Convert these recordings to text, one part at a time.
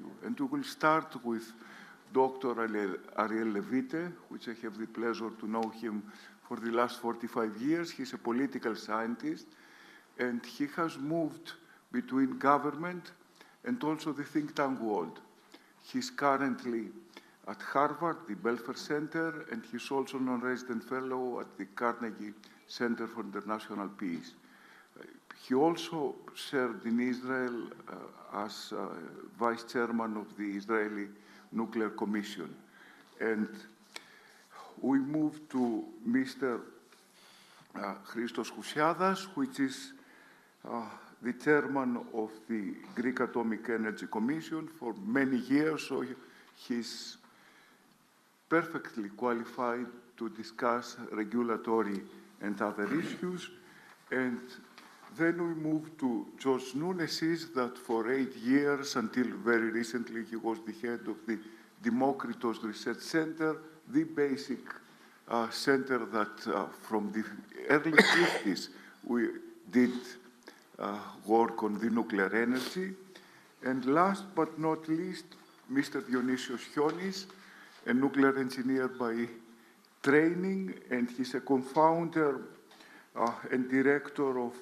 issue. And we will start with Dr. Ariel Levite, which I have the pleasure to know him for the last 45 years. He's a political scientist, and he has moved between government and also the think tank world. He's currently at Harvard, the Belfer Center, and he's also non-resident fellow at the Carnegie Center for International Peace. He also served in Israel as vice chairman of the Israeli Nuclear Commission. And we move to Mr. Christos Housiadas, which is the chairman of the Greek Atomic Energy Commission for many years, so he's perfectly qualified to discuss regulatory and other issues. And then we move to George Nounesis, that for 8 years, until very recently, he was the head of the Demokritos Research Center, the basic center that from the early 50s we did work on the nuclear energy. And last but not least, Mr. Dionysios Chionis, a nuclear engineer by training, and he's a co-founder and director of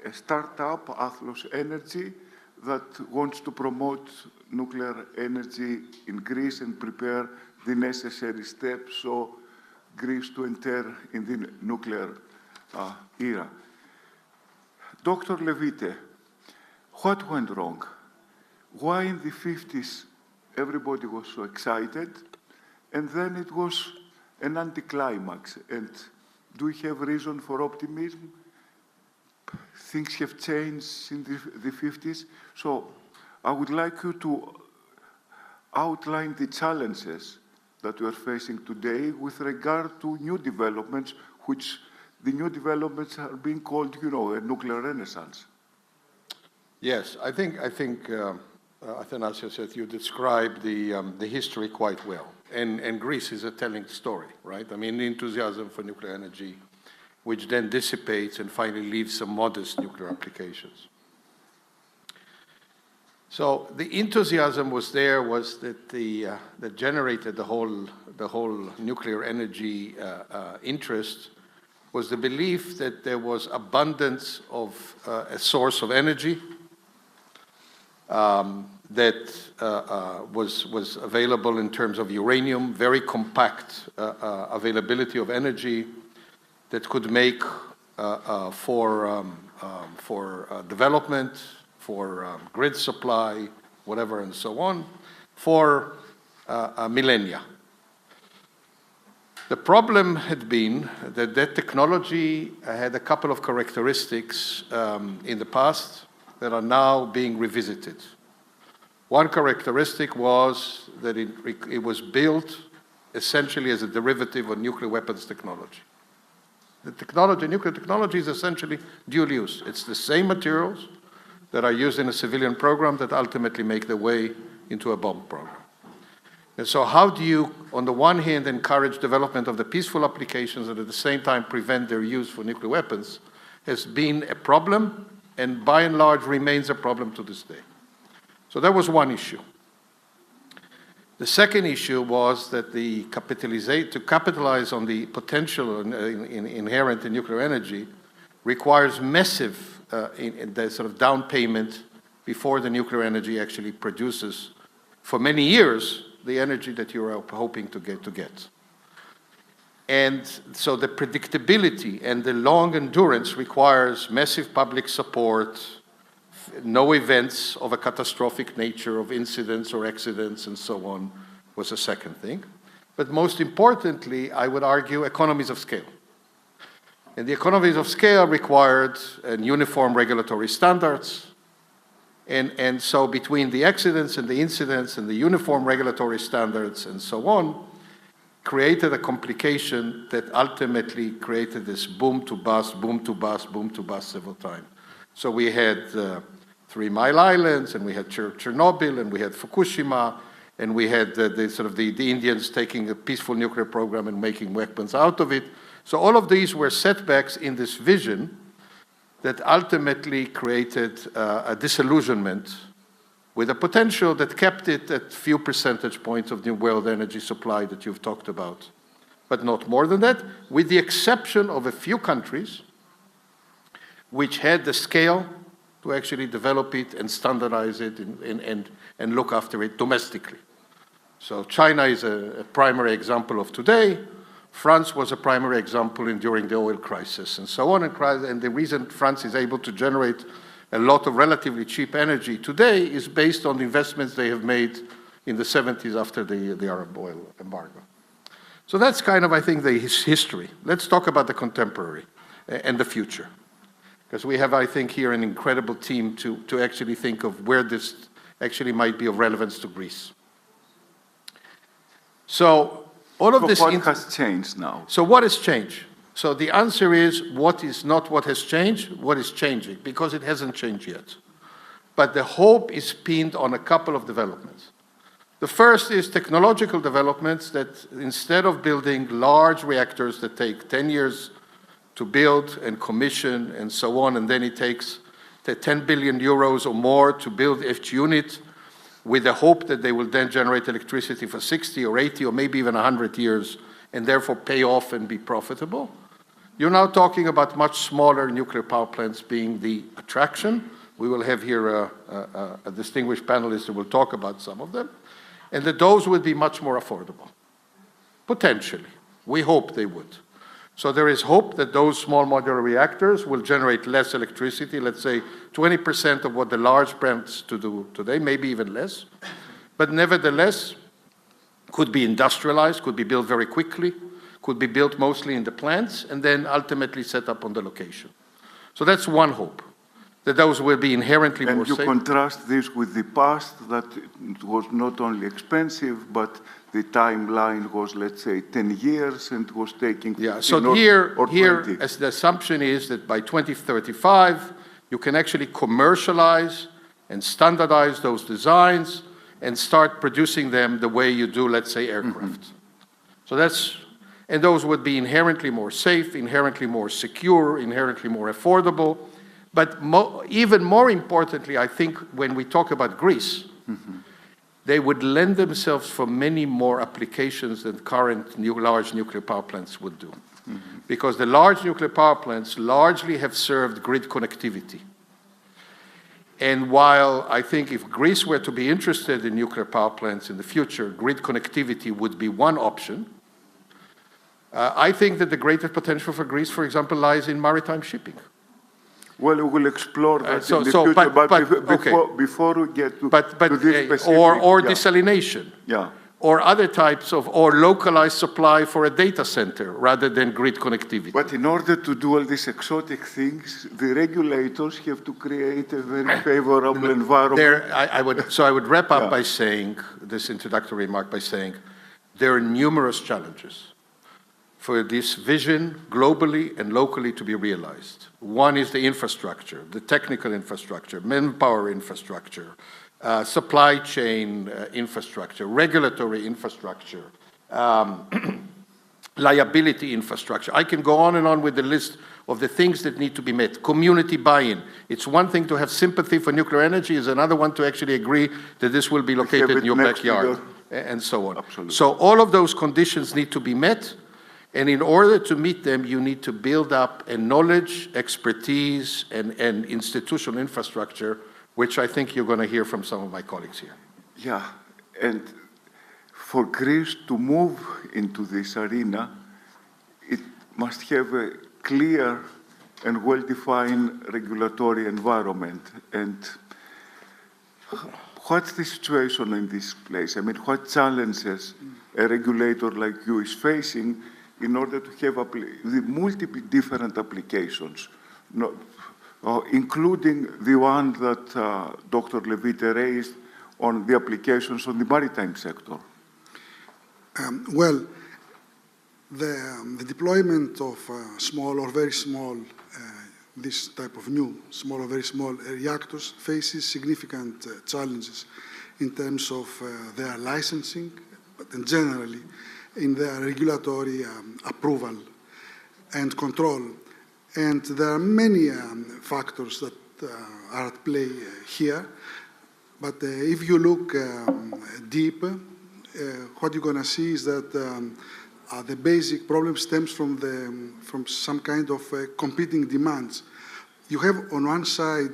a startup, Athlos Energy, that wants to promote nuclear energy in Greece and prepare the necessary steps so Greece to enter in the nuclear era. Dr. Levite, what went wrong? Why in the 50s everybody was so excited, and then it was an anticlimax? And do we have reason for optimism? Things have changed in the 50s. So I would like you to outline the challenges that we are facing today with regard to new developments, which the new developments are being called, you know, a nuclear renaissance. Yes, I think Athanasios, as you described the history quite well. And Greece is a telling story, right? I mean, the enthusiasm for nuclear energy, which then dissipates and finally leaves some modest nuclear applications. So the enthusiasm was there, was that that generated the whole nuclear energy interest, was the belief that there was abundance of a source of energy that was available in terms of uranium, very compact availability of energy that could make for development, for grid supply, whatever, and so on, for millennia. The problem had been that that technology had a couple of characteristics in the past that are now being revisited. One characteristic was that it was built essentially as a derivative of nuclear weapons technology. The technology, nuclear technology, is essentially dual use. It's the same materials that are used in a civilian program that ultimately make their way into a bomb program. And so how do you, on the one hand, encourage development of the peaceful applications and at the same time prevent their use for nuclear weapons has been a problem, and by and large remains a problem to this day. So that was one issue. The second issue was that to capitalize on the potential inherent in nuclear energy requires massive the sort of down payment before the nuclear energy actually produces for many years the energy that you're hoping to get. And so the predictability and the long endurance requires massive public support, no events of a catastrophic nature, of incidents or accidents and so on, was a second thing. But most importantly, I would argue economies of scale. And the economies of scale required uniform regulatory standards. And so between the accidents and the incidents and the uniform regulatory standards and so on, created a complication that ultimately created this boom to bust, boom to bust, boom to bust several times. So we had 3 Mile Islands, and we had Chernobyl, and we had Fukushima, and we had the Indians taking a peaceful nuclear program and making weapons out of it. So all of these were setbacks in this vision that ultimately created a disillusionment with a potential that kept it at few percentage points of the world energy supply that you've talked about, but not more than that, with the exception of a few countries which had the scale to actually develop it and standardize it and look after it domestically. So China is a primary example of today. France was a primary example during the oil crisis and so on. And the reason France is able to generate a lot of relatively cheap energy today is based on the investments they have made in the 70s after the Arab oil embargo. So that's kind of, I think, the history. Let's talk about the contemporary and the future. Because we have, I think, here an incredible team to actually think of where this actually might be of relevance to Greece. So all of this... What has changed now? So what has changed? So the answer is, what is not what has changed, what is changing, because it hasn't changed yet. But the hope is pinned on a couple of developments. The first is technological developments that instead of building large reactors that take 10 years to build and commission and so on, and then it takes 10 billion euros or more to build each unit with the hope that they will then generate electricity for 60 or 80 or maybe even 100 years and therefore pay off and be profitable. You're now talking about much smaller nuclear power plants being the attraction. We will have here a distinguished panelist who will talk about some of them. And that those would be much more affordable, potentially. We hope they would. So there is hope that those small modular reactors will generate less electricity, let's say 20% of what the large plants do today, maybe even less. But nevertheless, could be industrialized, could be built very quickly, could be built mostly in the plants, and then ultimately set up on the location. So that's one hope, that those will be inherently more safe. And you contrast this with the past, that it was not only expensive, but the timeline was, let's say, 10 years and was taking 15 so here, as the assumption is that by 2035, you can actually commercialize and standardize those designs and start producing them the way you do, let's say, aircraft. So that's, and those would be inherently more safe, inherently more secure, inherently more affordable. But even more importantly, I think when we talk about Greece, they would lend themselves for many more applications than current large nuclear power plants would do. Because the large nuclear power plants largely have served grid connectivity. And while I think if Greece were to be interested in nuclear power plants in the future, grid connectivity would be one option. I think that the greatest potential for Greece, for example, lies in maritime shipping. Well, we will explore that in the future, before we get to this specific... Or desalination. Yeah. Or other types of, or localized supply for a data center rather than grid connectivity. But in order to do all these exotic things, the regulators have to create a very favorable environment. I would wrap up by saying, this introductory remark by saying, there are numerous challenges for this vision globally and locally to be realized. One is the infrastructure, the technical infrastructure, manpower infrastructure, supply chain infrastructure, regulatory infrastructure, liability infrastructure. I can go on and on with the list of the things that need to be met. Community buy-in. It's one thing to have sympathy for nuclear energy, it's another one to actually agree that this will be located in your backyard, and so on. Absolutely. So all of those conditions need to be met. And in order to meet them, you need to build up a knowledge, expertise, and institutional infrastructure, which I think you're going to hear from some of my colleagues here. Yeah, and for Greece to move into this arena, it must have a clear and well-defined regulatory environment. And what's the situation in this place? I mean, what challenges a regulator like you is facing in order to have the multiple different applications, including the one that Dr. Levite raised on the applications on the maritime sector? Well, the deployment of small or very small, this type of new small or very small reactors faces significant challenges in terms of their licensing, but generally in their regulatory approval and control. And there are many factors that are at play here. But if you look deep, what you're going to see is that the basic problem stems from some kind of competing demands. You have on one side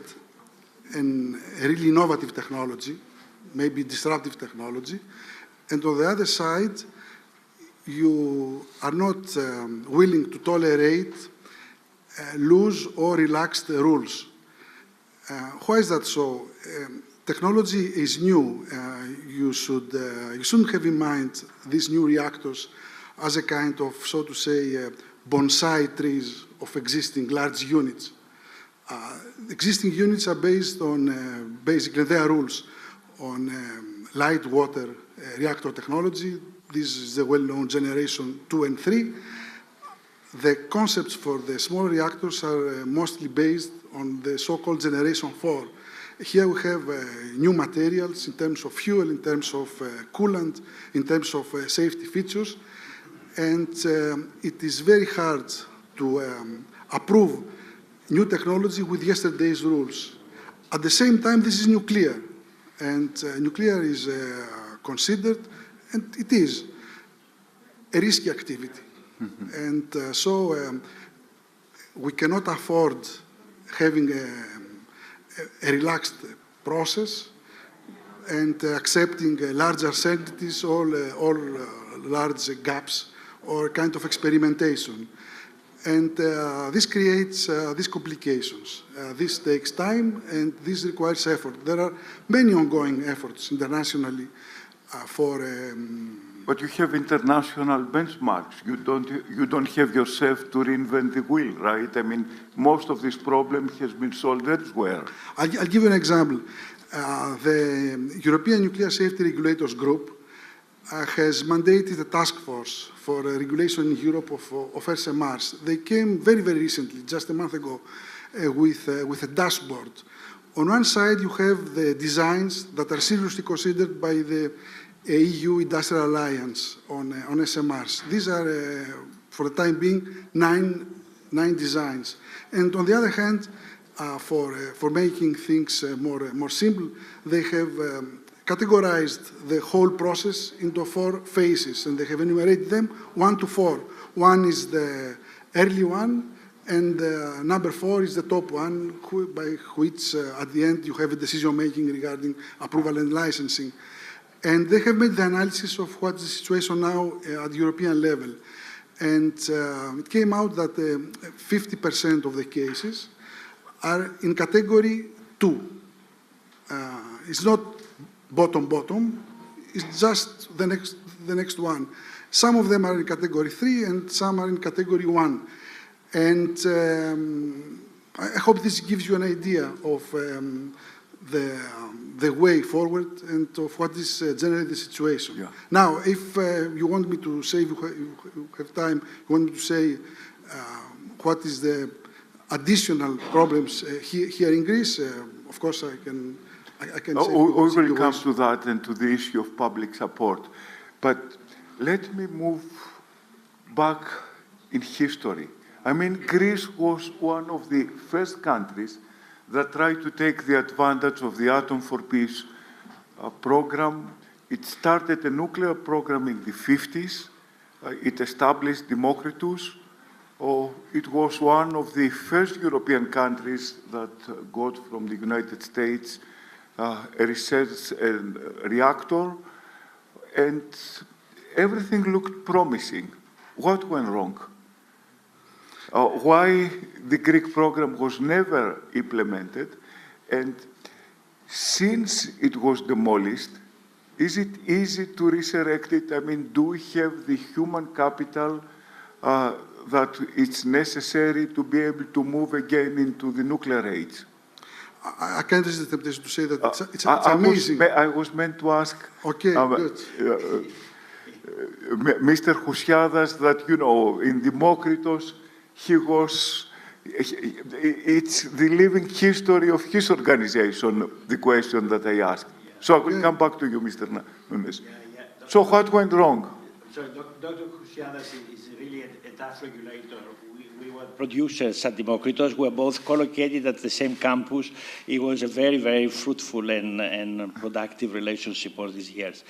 a really innovative technology, maybe disruptive technology, and on the other side, you are not willing to tolerate loose or relaxed rules. Why is that so? Technology is new. You shouldn't have in mind these new reactors as a kind of, so to say, bonsai trees of existing large units. Existing units are based on, basically their rules, on light water reactor technology. This is the well-known generation 2 and 3. The concepts for the small reactors are mostly based on the so-called generation 4. Here we have new materials in terms of fuel, in terms of coolant, in terms of safety features, and it is very hard to approve new technology with yesterday's rules. At the same time, this is nuclear, and nuclear is considered, and it is, a risky activity. Mm-hmm. And so we cannot afford having a relaxed process and accepting large uncertainties or large gaps or kind of experimentation. And this creates these complications. This takes time and this requires effort. There are many ongoing efforts internationally for... But you have international benchmarks. You don't have yourself to reinvent the wheel, right? I mean, most of this problem has been solved elsewhere. I'll give you an example. The European Nuclear Safety Regulators Group has mandated a task force for regulation in Europe of SMRs. They came very, very recently, just a month ago, with a dashboard. On one side, you have the designs that are seriously considered by the EU Industrial Alliance on SMRs. These are, for the time being, nine designs. And on the other hand, for making things more simple, they have categorized the whole process into 4 phases, and they have enumerated them 1 to 4. 1 is the early one, and number 4 is the top one, by which at the end you have a decision-making regarding approval and licensing. And they have made the analysis of what's the situation now at the European level. And it came out that 50% of the cases are in category 2. It's not bottom, it's just the next one. Some of them are in category 3 and some are in category 1. And I hope this gives you an idea of the way forward and of what is generally the situation. Yeah. Now, if you want me to say, if you have time, you want me to say what is the additional problems here in Greece, of course I can say... We will come to that and to the issue of public support. But let me move back in history. I mean, Greece was one of the first countries that tried to take the advantage of the Atom for Peace program. It started a nuclear program in the 50s. It established Demokritos. It was one of the first European countries that got from the United States a research reactor, and everything looked promising. What went wrong? Why the Greek program was never implemented, and since it was demolished, is it easy to resurrect it? I mean, do we have the human capital that it's necessary to be able to move again into the nuclear age? I can't resist the temptation to say that it's amazing. I was meant to ask good. Mr. Housiadas that, you know, in Demokritos, it's the living history of his organization, the question that I asked. So I will come back to you, Mr. Nounesis. So what went wrong? So Dr. Housiadas is really a tough regulator. We were producers at Demokritos. We were both collocated at the same campus. It was a very, very fruitful and productive relationship all these years.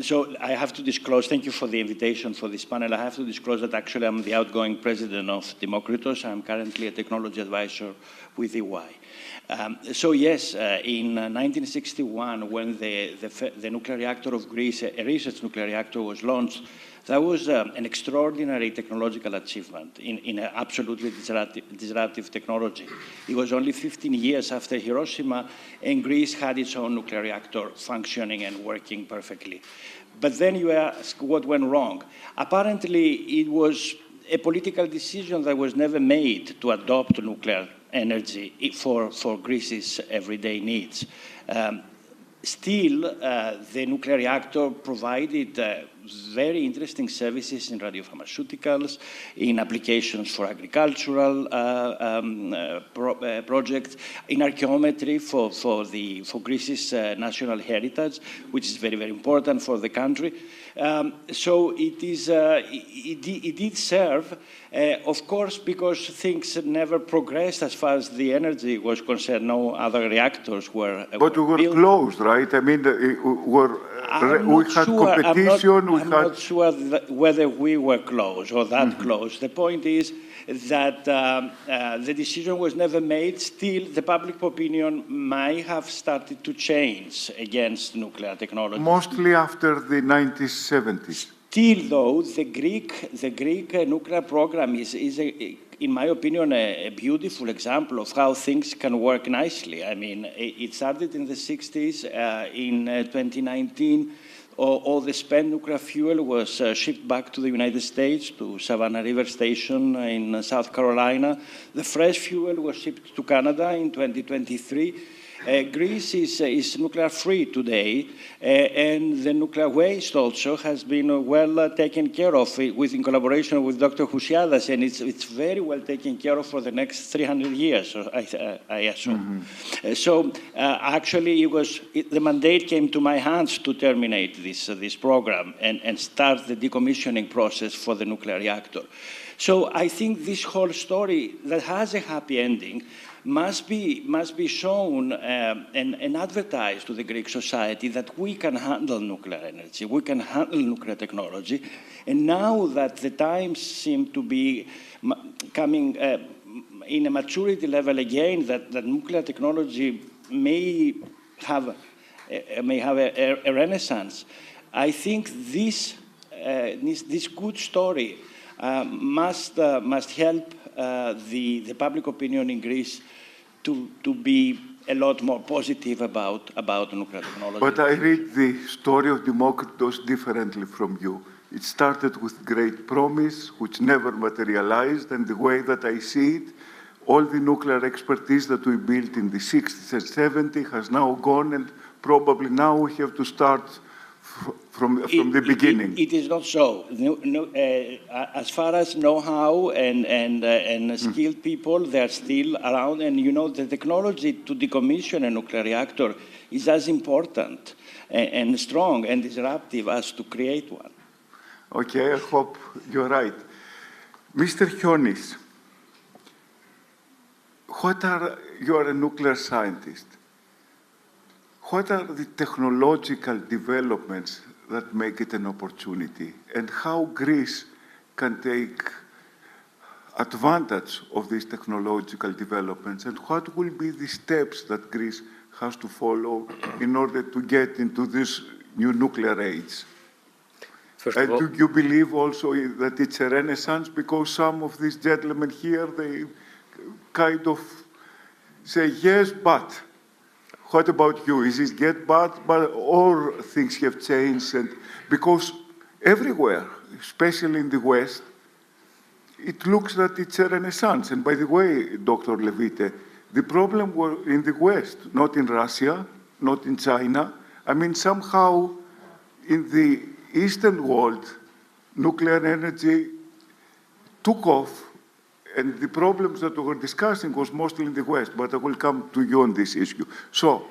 So I have to disclose, thank you for the invitation for this panel. I have to disclose that actually I'm the outgoing president of Demokritos. I'm currently a technology advisor with EY. So yes, in 1961, when the nuclear reactor of Greece, a research nuclear reactor, was launched, that was an extraordinary technological achievement in an absolutely disruptive technology. It was only 15 years after Hiroshima, and Greece had its own nuclear reactor functioning and working perfectly. But then you ask what went wrong. Apparently, it was a political decision that was never made to adopt nuclear energy for Greece's everyday needs. Still, the nuclear reactor provided very interesting services in radiopharmaceuticals, in applications for agricultural projects, in archaeometry for Greece's national heritage, which is very, very important for the country. So it did serve, of course, because things never progressed as far as the energy was concerned. No other reactors were But we were built. close, right? I mean, we had competition. I'm not sure whether we were close or that close. The point is that the decision was never made. Still, the public opinion might have started to change against nuclear technology. Mostly after the 1970s. Still, though, the Greek nuclear program is in my opinion, a beautiful example of how things can work nicely. I mean, it started in the 60s. In 2019, all the spent nuclear fuel was shipped back to the United States, to Savannah River Station in South Carolina. The fresh fuel was shipped to Canada in 2023. Greece is nuclear-free today, and the nuclear waste also has been well taken care of in collaboration with Dr. Housiadas, and it's very well taken care of for the next 300 years, I assume. So actually, the mandate came to my hands to terminate this program and start the decommissioning process for the nuclear reactor. So I think this whole story that has a happy ending must be shown and advertised to the Greek society that we can handle nuclear energy, we can handle nuclear technology, and now that the times seem to be coming in a maturity level again, that nuclear technology may have a renaissance. I think this good story must help the public opinion in Greece to be a lot more positive about nuclear technology. But I read the story of Demokritos differently from you. It started with great promise, which never materialized, and the way that I see it, all the nuclear expertise that we built in the 60s and 70s has now gone, and probably now we have to start from the beginning. It is not so. As far as know-how and skilled people, they are still around. And you know, the technology to decommission a nuclear reactor is as important and strong and disruptive as to create one. Okay, I hope you're right. Mr. Chionis, you are a nuclear scientist. What are the technological developments that make it an opportunity, and how Greece can take advantage of these technological developments, and what will be the steps that Greece has to follow in order to get into this new nuclear age? And do you believe also that it's a renaissance? Because some of these gentlemen here, they kind of say, yes, but. What about you? Is it get bad, or things have changed? And because everywhere, especially in the West, it looks that it's a renaissance. And by the way, Dr. Levite, the problem was in the West, not in Russia, not in China. I mean, somehow in the Eastern world, nuclear energy took off, and the problems that we were discussing was mostly in the West, but I will come to you on this issue. So,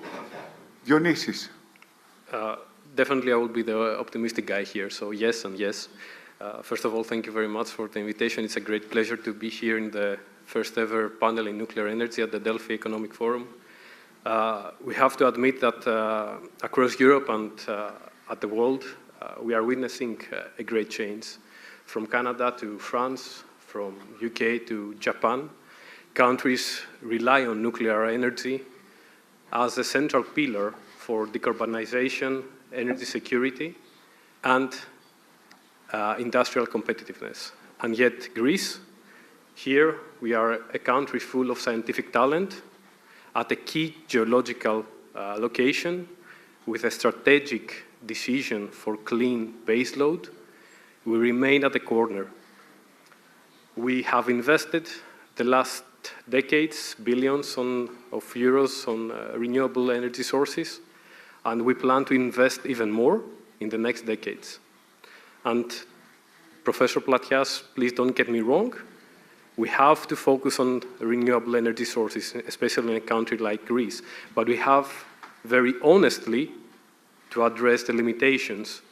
Dionysios. Definitely I will be the optimistic guy here, so yes and yes. First of all, thank you very much for the invitation. It's a great pleasure to be here in the first ever panel in nuclear energy at the Delphi Economic Forum. We have to admit that across Europe and at the world, we are witnessing a great change. From Canada to France, from UK to Japan, countries rely on nuclear energy as a central pillar for decarbonization, energy security, and industrial competitiveness. And yet Greece, here we are a country full of scientific talent at a key geological location with a strategic decision for clean baseload. We remain at the corner. We have invested the last decades billions of euros on renewable energy sources, and we plan to invest even more in the next decades. And Professor Platias, please don't get me wrong, we have to focus on renewable energy sources, especially in a country like Greece, but we have very honestly to address the limitations.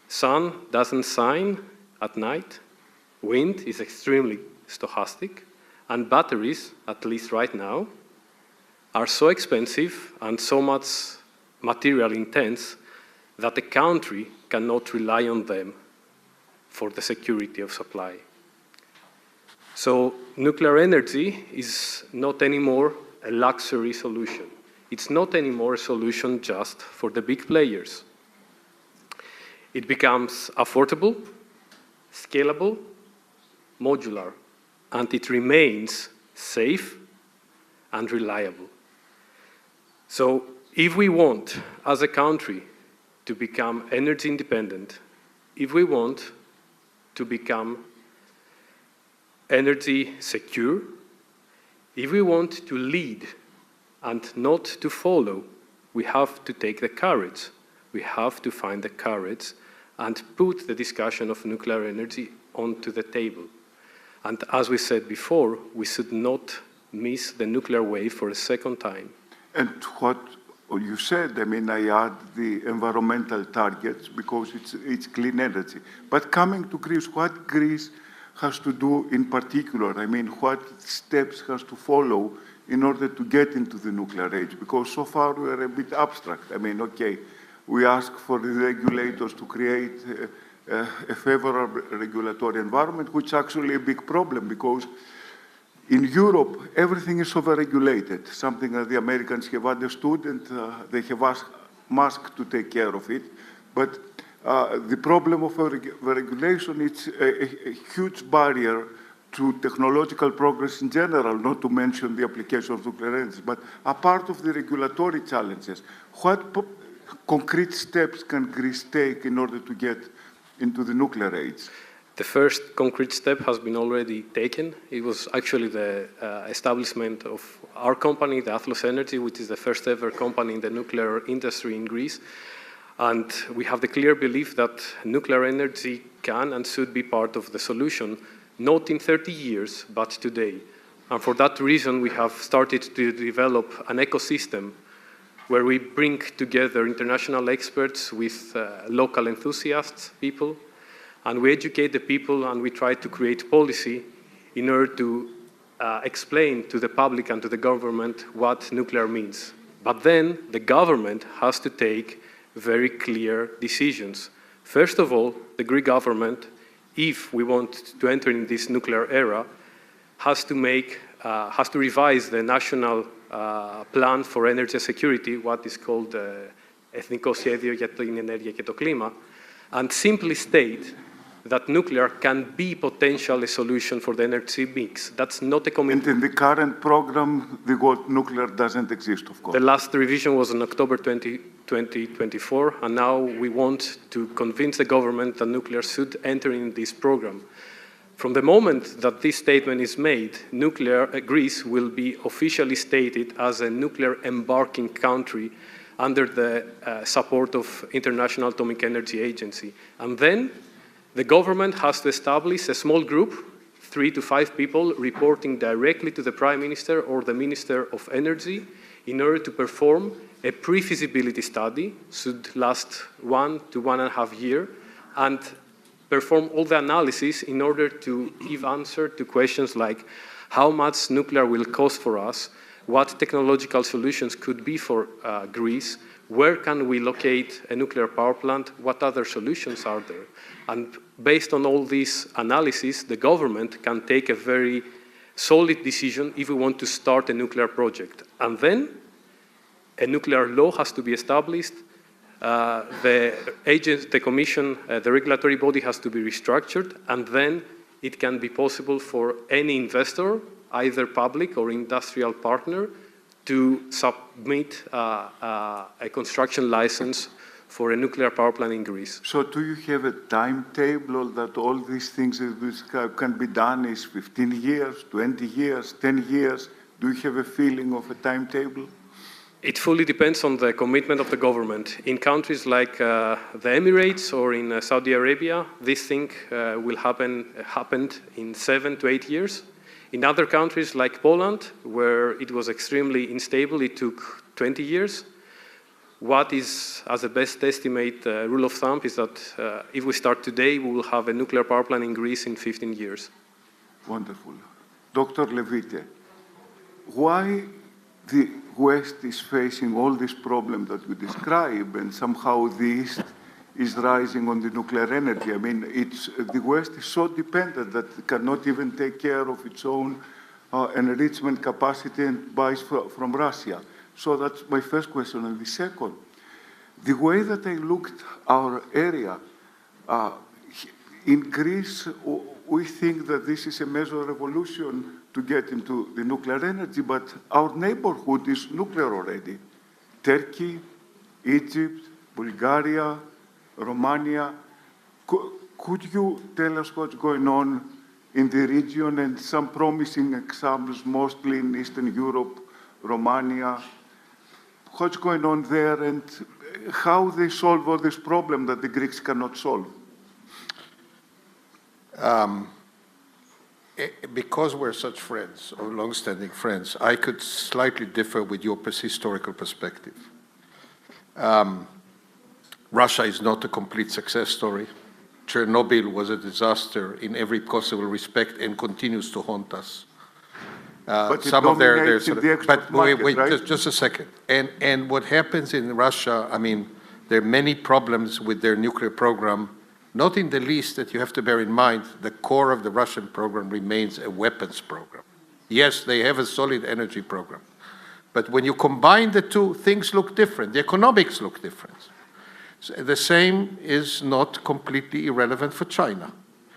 Sun doesn't shine at night, wind is extremely stochastic, and batteries, at least right now, are so expensive and so much material intense that the country cannot rely on them for the security of supply. So nuclear energy is not anymore a luxury solution. It's not anymore a solution just for the big players. It becomes affordable, scalable, modular, and it remains safe and reliable. So if we want, as a country, to become energy independent, if we want to become energy secure, if we want to lead and not to follow, we have to take the courage. We have to find the courage and put the discussion of nuclear energy onto the table. And as we said before, we should not miss the nuclear wave for a second time. And what you said, I mean, I add the environmental targets because it's clean energy. But coming to Greece, what Greece has to do in particular? I mean, what steps has to follow in order to get into the nuclear age? Because so far we are a bit abstract. I mean, okay, we ask for the regulators to create a favorable regulatory environment, which is actually a big problem because in Europe, everything is overregulated, something that the Americans have understood and they have asked Musk to take care of it. But the problem of regulation is a huge barrier to technological progress in general, not to mention the application of nuclear energy. But apart of the regulatory challenges, what concrete steps can Greece take in order to get into the nuclear age? The first concrete step has been already taken. It was actually the establishment of our company, the Athlos Energy, which is the first ever company in the nuclear industry in Greece. And we have the clear belief that nuclear energy can and should be part of the solution, not in 30 years, but today. And for that reason, we have started to develop an ecosystem where we bring together international experts with local enthusiasts, people, and we educate the people and we try to create policy in order to explain to the public and to the government what nuclear means. But then the government has to take very clear decisions. First of all, the Greek government, if we want to enter in this nuclear era, has to revise the national plan for energy security, what is called Εθνικό Σχέδιο για την Ενέργεια και το Κλίμα, and simply state that nuclear can be potentially a solution for the energy mix. That's not a commitment. And in the current program, the word nuclear doesn't exist, of course. The last revision was in October 2024, and now we want to convince the government that nuclear should enter in this program. From the moment that this statement is made, Greece will be officially stated as a nuclear embarking country under the support of International Atomic Energy Agency. And then the government has to establish a small group, 3 to 5 people, reporting directly to the Prime Minister or the Minister of Energy in order to perform a pre-feasibility study, should last 1 to 1.5 years, and perform all the analysis in order to give answer to questions like how much nuclear will cost for us, what technological solutions could be for Greece, where can we locate a nuclear power plant, what other solutions are there. And based on all this analysis, the government can take a very solid decision if we want to start a nuclear project. And then a nuclear law has to be established. The commission, the regulatory body has to be restructured, and then it can be possible for any investor, either public or industrial partner, to submit a construction license for a nuclear power plant in Greece. So do you have a timetable that all these things can be done is 15 years, 20 years, 10 years? Do you have a feeling of a timetable? It fully depends on the commitment of the government. In countries like the Emirates or in Saudi Arabia, this thing will happened in 7 to 8 years. In other countries like Poland, where it was extremely unstable, it took 20 years. What is, as a best estimate rule of thumb, is that if we start today, we will have a nuclear power plant in Greece in 15 years. Wonderful. Dr. Levite, why the West is facing all this problem that you describe, and somehow the East is rising on the nuclear energy? I mean, the West is so dependent that it cannot even take care of its own enrichment capacity and buys from Russia. So that's my first question. And the second, the way that I looked our area, in Greece, we think that this is a major revolution to get into the nuclear energy, but our neighborhood is nuclear already. Turkey, Egypt, Bulgaria, Romania. Could you tell us what's going on in the region and some promising examples, mostly in Eastern Europe, Romania? What's going on there and how they solve all this problem that the Greeks cannot solve? Because we're such friends, or long-standing friends, I could slightly differ with your historical perspective. Russia is not a complete success story. Chernobyl was a disaster in every possible respect and continues to haunt us. But some of their the export market, wait, right? just a second. And what happens in Russia, I mean, there are many problems with their nuclear program, not in the least that you have to bear in mind the core of the Russian program remains a weapons program. Yes, they have a solid energy program. But when you combine the two, things look different. The economics look different. So the same is not completely irrelevant for China.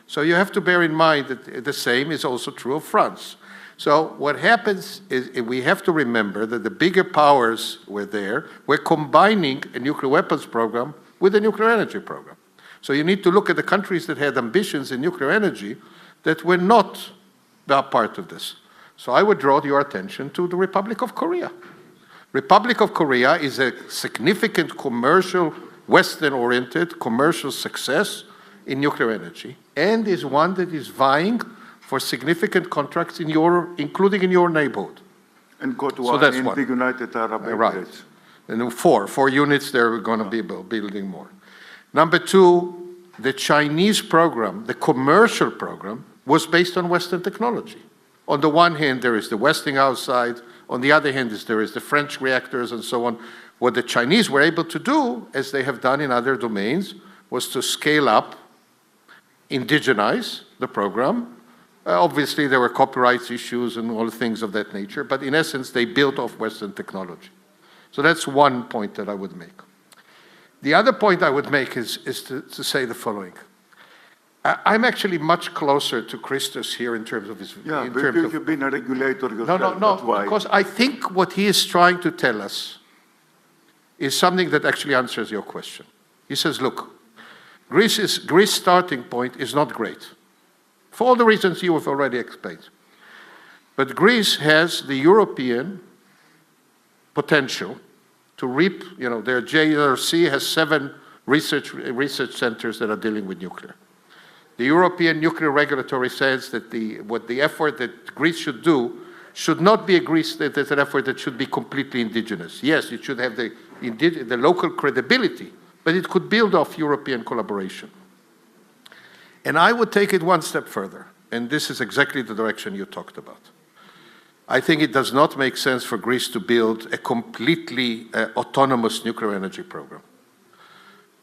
So you have to bear in mind that the same is also true of France. So what happens is we have to remember that the bigger powers were there. We're combining a nuclear weapons program with a nuclear energy program. So you need to look at the countries that had ambitions in nuclear energy that were not part of this. So I would draw your attention to the Republic of Korea. Republic of Korea is a significant commercial, Western-oriented commercial success in nuclear energy, and is one that is vying for significant contracts including in your neighborhood. And got So one that's in one. the United Arab Emirates. Right. And four units, they're going to be building more. Number two, the Chinese program, the commercial program, was based on Western technology. On the one hand, there is the Westinghouse side. On the other hand, there is the French reactors and so on. What the Chinese were able to do, as they have done in other domains, was to scale up, indigenize the program. Obviously, there were copyright issues and all things of that nature, but in essence, they built off Western technology. So that's one point that I would make. The other point I would make is to say the following. I'm actually much closer to Christos here in terms of his... Yeah, but you've been a regulator yourself. No, that's why. because I think what he is trying to tell us is something that actually answers your question. He says, look, Greece's starting point is not great, for all the reasons you have already explained. But Greece has the European potential to reap, their JRC has 7 research centers that are dealing with nuclear. The European Nuclear Regulatory says that the effort that Greece should do should not be an effort that should be completely indigenous. Yes, it should have the local credibility, but it could build off European collaboration. And I would take it one step further, and this is exactly the direction you talked about. I think it does not make sense for Greece to build a completely autonomous nuclear energy program.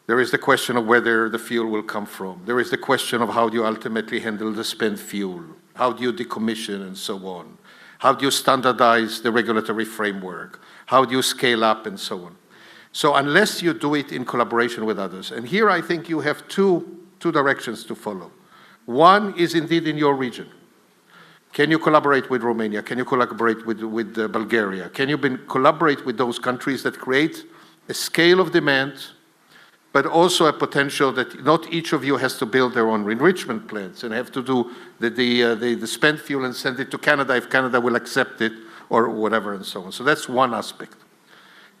There is the question of where the fuel will come from. There is the question of how do you ultimately handle the spent fuel? How do you decommission and so on? How do you standardize the regulatory framework? How do you scale up and so on? So unless you do it in collaboration with others, and here I think you have two directions to follow. One is indeed in your region. Can you collaborate with Romania? Can you collaborate with Bulgaria? Can you collaborate with those countries that create a scale of demand, but also a potential that not each of you has to build their own enrichment plants and have to do the spent fuel and send it to Canada if Canada will accept it or whatever and so on. So that's one aspect.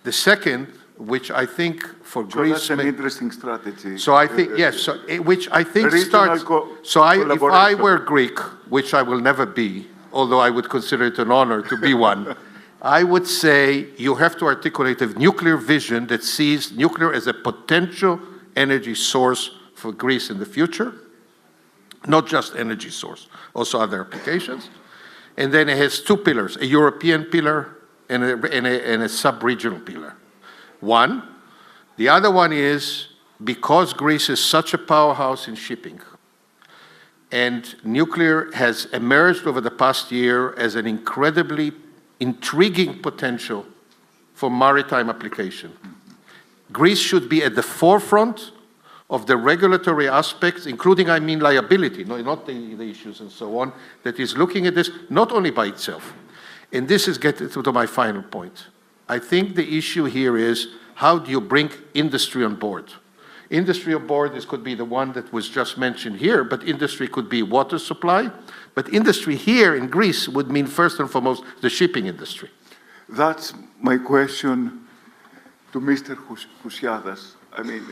The second, which I think for Greece... So that's an interesting strategy. So I think, yes, which I think starts... if I were Greek, which I will never be, although I would consider it an honor to be one, I would say you have to articulate a nuclear vision that sees nuclear as a potential energy source for Greece in the future, not just energy source, also other applications. And then it has two pillars, a European pillar and a sub-regional pillar. One. The other one is because Greece is such a powerhouse in shipping, and nuclear has emerged over the past year as an incredibly intriguing potential for maritime application. Greece should be at the forefront of the regulatory aspects, including, I mean, liability, not the issues and so on, that is looking at this not only by itself. And this is getting to my final point. I think the issue here is how do you bring industry on board? Industry on board, this could be the one that was just mentioned here, but industry could be water supply. But industry here in Greece would mean first and foremost the shipping industry. That's my question to Mr. Housiadas. I mean,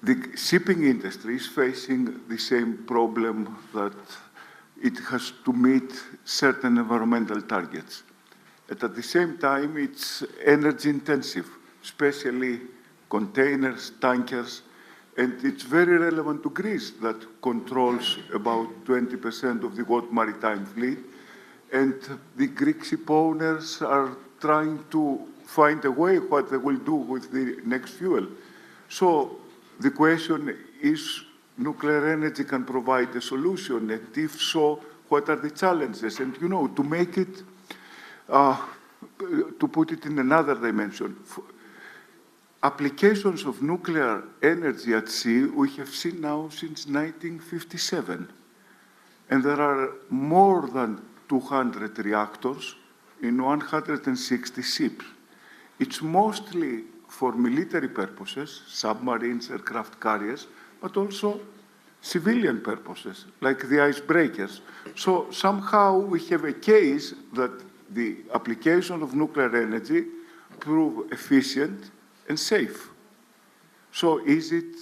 the shipping industry is facing the same problem that it has to meet certain environmental targets. And at the same time, it's energy intensive, especially containers, tankers, and it's very relevant to Greece that controls about 20% of the world maritime fleet. And the Greek ship owners are trying to find a way what they will do with the next fuel. So the question is, nuclear energy can provide a solution, and if so, what are the challenges? And you know, to make it, to put it in another dimension, applications of nuclear energy at sea we have seen now since 1957. And there are more than 200 reactors in 160 ships. It's mostly for military purposes, submarines, aircraft carriers, but also civilian purposes, like the icebreakers. So somehow we have a case that the application of nuclear energy prove efficient and safe. So is it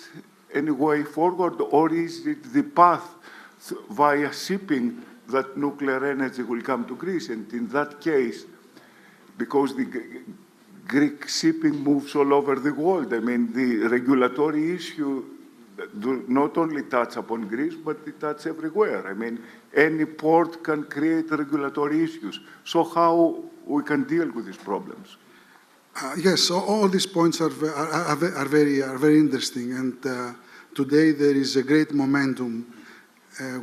any way forward, or is it the path via shipping that nuclear energy will come to Greece? And in that case, because the Greek shipping moves all over the world, I mean, the regulatory issue do not only touch upon Greece, but it touches everywhere. I mean, any port can create regulatory issues. So how we can deal with these problems? Yes, so all these points are very interesting, and today there is a great momentum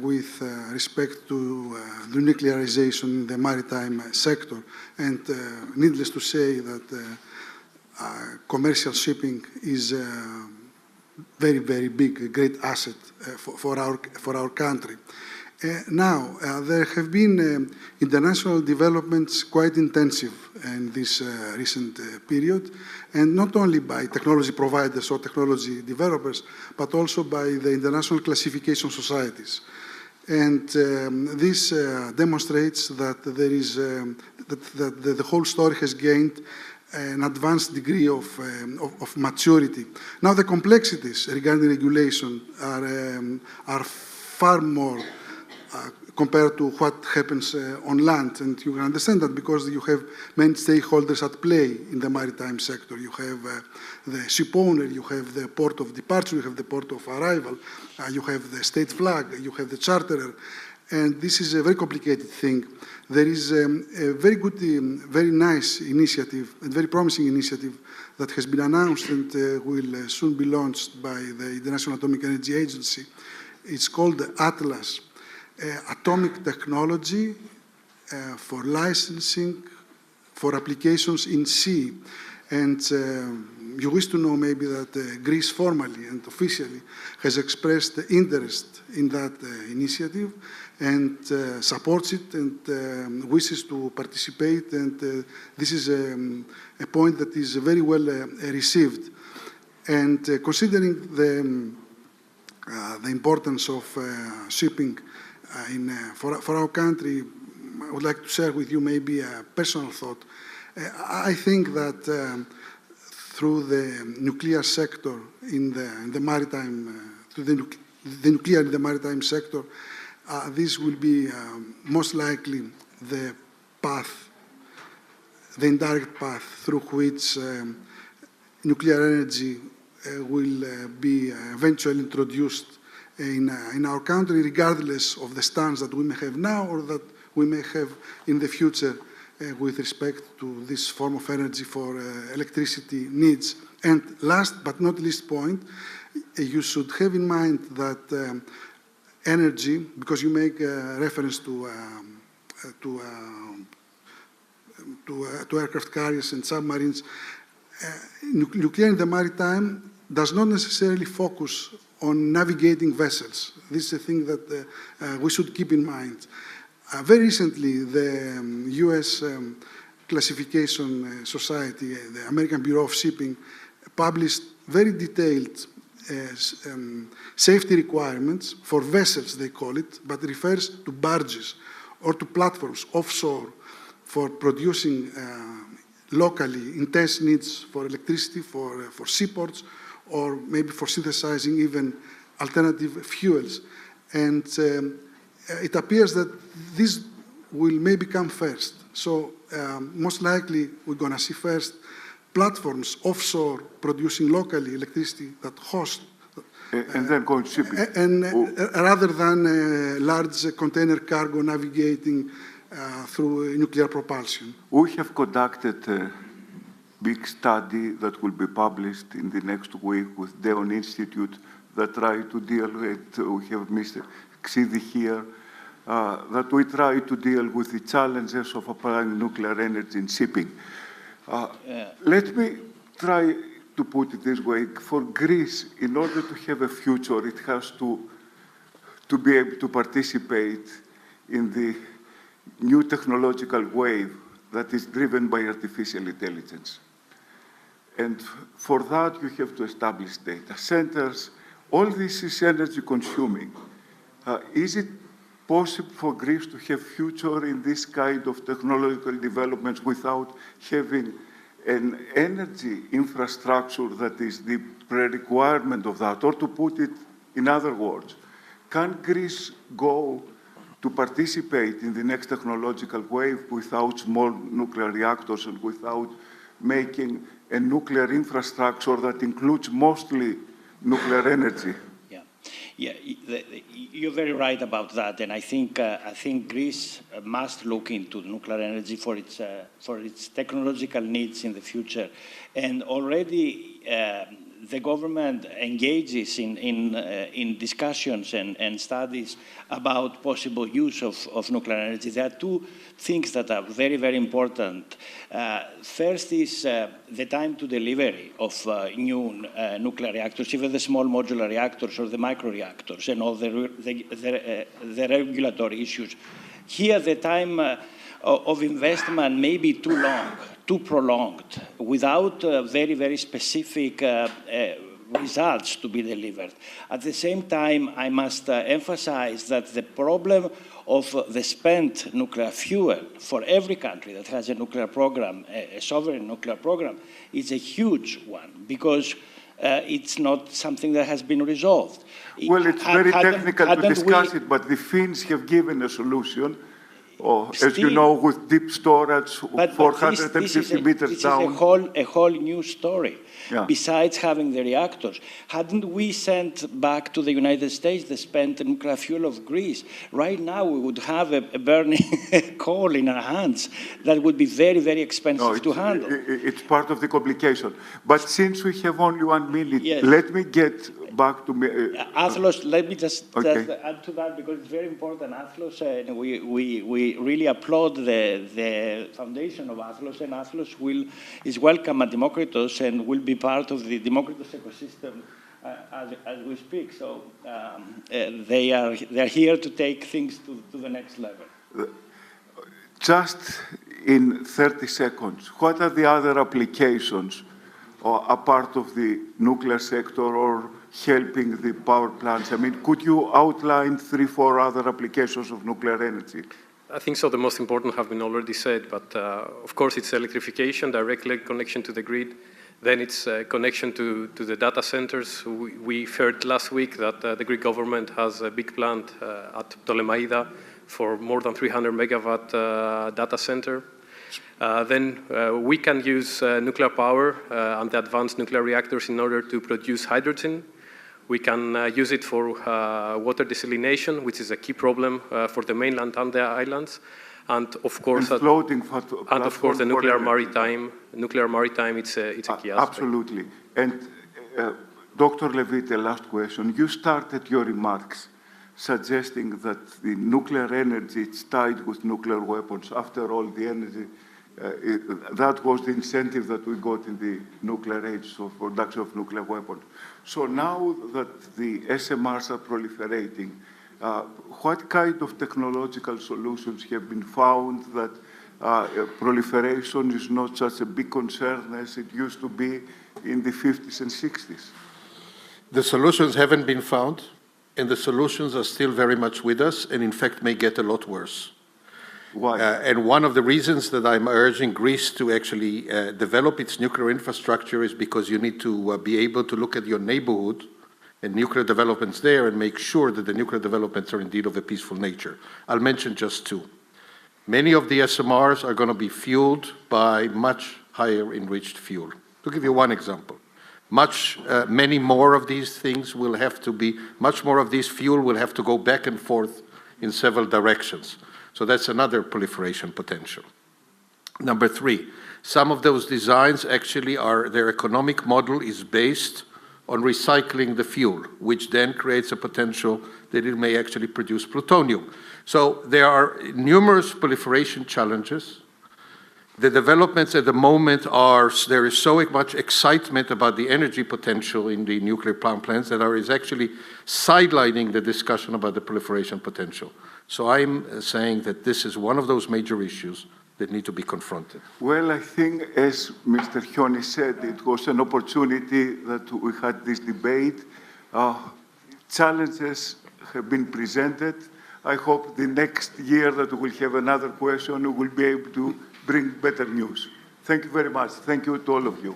with respect to the nuclearization in the maritime sector, and needless to say that commercial shipping is a very, very big, a great asset for our country. Now, there have been international developments quite intensive in this recent period, and not only by technology providers or technology developers, but also by the international classification societies. And this demonstrates that there is that the whole story has gained an advanced degree of maturity. Now, the complexities regarding regulation are far more compared to what happens on land. And you can understand that because you have many stakeholders at play in the maritime sector. You have the ship owner, you have the port of departure, you have the port of arrival, you have the state flag, you have the charterer. And this is a very complicated thing. There is a very good, very nice initiative, and very promising initiative that has been announced and will soon be launched by the International Atomic Energy Agency. It's called Athlos, Atomic Technology for Licensing for Applications in Sea. And you wish to know maybe that Greece formally and officially has expressed interest in that initiative and supports it and wishes to participate. And this is a point that is very well received. And considering the importance of shipping for our country, I would like to share with you maybe a personal thought. I think that through the nuclear sector in the maritime, through the nuclear in the maritime sector, this will be most likely the path, the indirect path through which nuclear energy will be eventually introduced in our country, regardless of the stance that we may have now or that we may have in the future with respect to this form of energy for electricity needs. And last but not least point, you should have in mind that energy, because you make reference to aircraft carriers and submarines, nuclear in the maritime does not necessarily focus on navigating vessels. This is a thing that we should keep in mind. Very recently, the US Classification Society, the American Bureau of Shipping, published very detailed safety requirements for vessels, they call it, but refers to barges or to platforms offshore for producing locally intense needs for electricity, for seaports, or maybe for synthesizing even alternative fuels. And it appears that this will maybe come first. So most likely we're going to see first platforms offshore producing locally electricity that host and then going shipping. And rather than large container cargo navigating through nuclear propulsion. We have conducted a big study that will be published in the next week with Deon Institute that try to deal with, we have Mr. Xidi here, that we try to deal with the challenges of applying nuclear energy in shipping. Let me try to put it this way. For Greece, in order to have a future, it has to be able to participate in the new technological wave that is driven by artificial intelligence. And for that, you have to establish data centers. All this is energy consuming. Is it possible for Greece to have future in this kind of technological developments without having an energy infrastructure that is the pre-requirement of that? Or to put it in other words, can Greece go to participate in the next technological wave without small nuclear reactors and without making a nuclear infrastructure that includes mostly nuclear energy? Yeah, you're very right about that, and I think Greece must look into nuclear energy for its technological needs in the future, and already the government engages in discussions and studies about possible use of nuclear energy. There are two things that are very, very important. First is the time to delivery of new nuclear reactors, even the small modular reactors or the microreactors, and all the regulatory issues. Here, the time of investment may be too long, too prolonged, without very, very specific results to be delivered. At the same time, I must emphasize that the problem of the spent nuclear fuel for every country that has a nuclear program, a sovereign nuclear program, is a huge one, because it's not something that has been resolved. Well, it's very technical to discuss it, but the Finns have given a solution. As you know, with deep storage, 450 meters down. This is a whole new story. Yeah. Besides having the reactors, hadn't we sent back to the United States the spent nuclear fuel of Greece? Right now, we would have a burning coal in our hands that would be very, very expensive to handle. It's part of the complication. But since we have only 1 minute, yes. Let me get back to Athlos. Let me just add to that because it's very important. Athlos, we really applaud the foundation of Athlos, and Athlos is welcome at Demokritos and will be part of the Demokritos ecosystem as we speak. So they're here to take things to the next level. Just in 30 seconds, what are the other applications apart of the nuclear sector or helping the power plants? I mean, could you outline 3, 4 other applications of nuclear energy? I think so. The most important have been already said, but of course it's electrification, direct connection to the grid. Then it's connection to the data centers. We heard last week that the Greek government has a big plant at Ptolemaida for more than 300 megawatt data center. Then we can use nuclear power and the advanced nuclear reactors in order to produce hydrogen. We can use it for water desalination, which is a key problem for the mainland and the islands. And of course, the nuclear maritime. It's a key aspect. Absolutely. And Dr. Levite, last question. You started your remarks suggesting that the nuclear energy is tied with nuclear weapons. After all, the energy, that was the incentive that we got in the nuclear age of production of nuclear weapons. So now that the SMRs are proliferating, what kind of technological solutions have been found that proliferation is not such a big concern as it used to be in the 50s and 60s? The solutions haven't been found, and the solutions are still very much with us, and in fact may get a lot worse. Why? And one of the reasons that I'm urging Greece to actually develop its nuclear infrastructure is because you need to be able to look at your neighborhood and nuclear developments there and make sure that the nuclear developments are indeed of a peaceful nature. I'll mention just 2. Many of the SMRs are going to be fueled by much higher enriched fuel. To give you one example, many more of these things will have to be, much more of this fuel will have to go back and forth in several directions. So that's another proliferation potential. Number 3, some of those designs actually their economic model is based on recycling the fuel, which then creates a potential that it may actually produce plutonium. So there are numerous proliferation challenges. The developments at the moment there is so much excitement about the energy potential in the nuclear power plants that is actually sidelining the discussion about the proliferation potential. So I'm saying that this is one of those major issues that need to be confronted. Well, I think, as Mr. Chionis said, it was an opportunity that we had this debate. Challenges have been presented. I hope the next year that we will have another question, we will be able to bring better news. Thank you very much. Thank you to all of you.